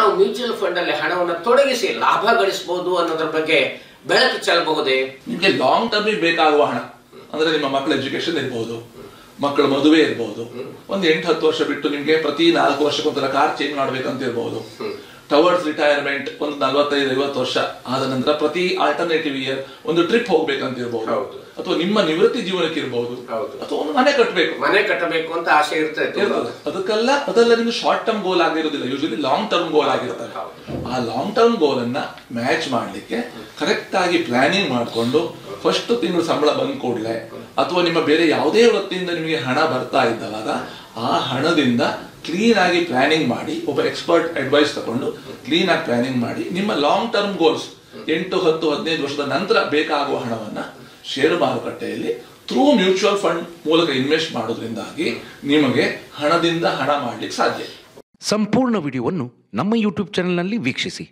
ನಾವು mutual fund ಅಲ್ಲಿ ಹಣವನ್ನು ತೊಡಗಿಸಿ ಲಾಭ ಗಳಿಸಬಹುದು ಅನ್ನೋದ್ರ ಬಗ್ಗೆ ಬೆಳಕು ಚೆಲ್ಲಬಹುದೇ? ನಿಮ್ಗೆ ಲಾಂಗ್ ಟರ್ಮ್ ಬೇಕಾಗುವ ಹಣ ಅಂದ್ರೆ ನಿಮ್ಮ ಮಕ್ಕಳ ಎಜುಕೇಶನ್ ಇರಬಹುದು, ಮಕ್ಕಳ ಮದುವೆ ಇರಬಹುದು, ಒಂದು 8-10 ವರ್ಷ ಬಿಟ್ಟು ನಿಮ್ಗೆ ಪ್ರತಿ 4 ವರ್ಷಕ್ಕೊಂಥರ ಕಾರ್ ಚೇಂಜ್ ಮಾಡ್ಬೇಕಂತ ಇರಬಹುದು. ಟವರ್ಡ್ಸ್ ರಿಟೈರ್ಮೆಂಟ್ ಒಂದು 45-50 ವರ್ಷ ಆದ ನಂತರ ಪ್ರತಿ ಆಲ್ಟರ್ನೇಟಿವ್ ಇಯರ್ ಒಂದು ಟ್ರಿಪ್ ಹೋಗ್ಬೇಕಂತ ಇರಬಹುದು, ಅಥವಾ ನಿಮ್ಮ ನಿವೃತ್ತಿ ಜೀವನಕ್ಕೆ ಇರಬಹುದು, ಅಥವಾ ಒಂದು ಮನೆ ಕಟ್ಟಬೇಕು ಅಂತ ಆಸೆ ಇರ್ತದೆ. ಅದೆಲ್ಲ ನಿಮ್ಗೆ ಶಾರ್ಟ್ ಟರ್ಮ್ ಗೋಲ್ ಆಗಿರೋದಿಲ್ಲ, ಯೂಶಲಿ ಲಾಂಗ್ ಟರ್ಮ್ ಗೋಲ್ ಆಗಿರ್ತದೆ. ಆ ಲಾಂಗ್ ಟರ್ಮ್ ಗೋಲ್ ಅನ್ನ ಮ್ಯಾಚ್ ಮಾಡ್ಲಿಕ್ಕೆ ಕರೆಕ್ಟ್ ಆಗಿ ಪ್ಲಾನಿಂಗ್ ಮಾಡಿಕೊಂಡು ಫಸ್ಟ್ ತಿಂಗಳು ಸಂಬಳ ಬಂದ್ ಕೂಡಲೇ ಅಥವಾ ನಿಮ್ಮ ಬೇರೆ ಯಾವುದೇ ವೃತ್ತಿಯಿಂದ ನಿಮಗೆ ಹಣ ಬರ್ತಾ ಇದ್ದವಾಗ ಆ ಹಣದಿಂದ ಕ್ಲೀನ್ ಆಗಿ ಪ್ಲಾನಿಂಗ್ ಮಾಡಿ, ಒಬ್ಬ ಎಕ್ಸ್ಪರ್ಟ್ ಅಡ್ವೈಸ್ ತಗೊಂಡು ಕ್ಲೀನ್ ಆಗಿ ಪ್ಲಾನಿಂಗ್ ಮಾಡಿ ನಿಮ್ಮ ಲಾಂಗ್ ಟರ್ಮ್ ಗೋಲ್ಸ್ 8-10-15 ವರ್ಷದ ನಂತರ ಬೇಕಾಗುವ ಹಣವನ್ನ ಷೇರು ಮಾರುಕಟ್ಟೆಯಲ್ಲಿ ಥ್ರೂ ಮ್ಯೂಚುವಲ್ ಫಂಡ್ ಮೂಲಕ ಇನ್ವೆಸ್ಟ್ ಮಾಡೋದ್ರಿಂದಾಗಿ ನಿಮಗೆ ಹಣದಿಂದ ಹಣ ಮಾಡ್ಲಿಕ್ಕೆ ಸಾಧ್ಯ. ಸಂಪೂರ್ಣ ವಿಡಿಯೋವನ್ನು ನಮ್ಮ ಯೂಟ್ಯೂಬ್ ಚಾನೆಲ್ನಲ್ಲಿ ವೀಕ್ಷಿಸಿ.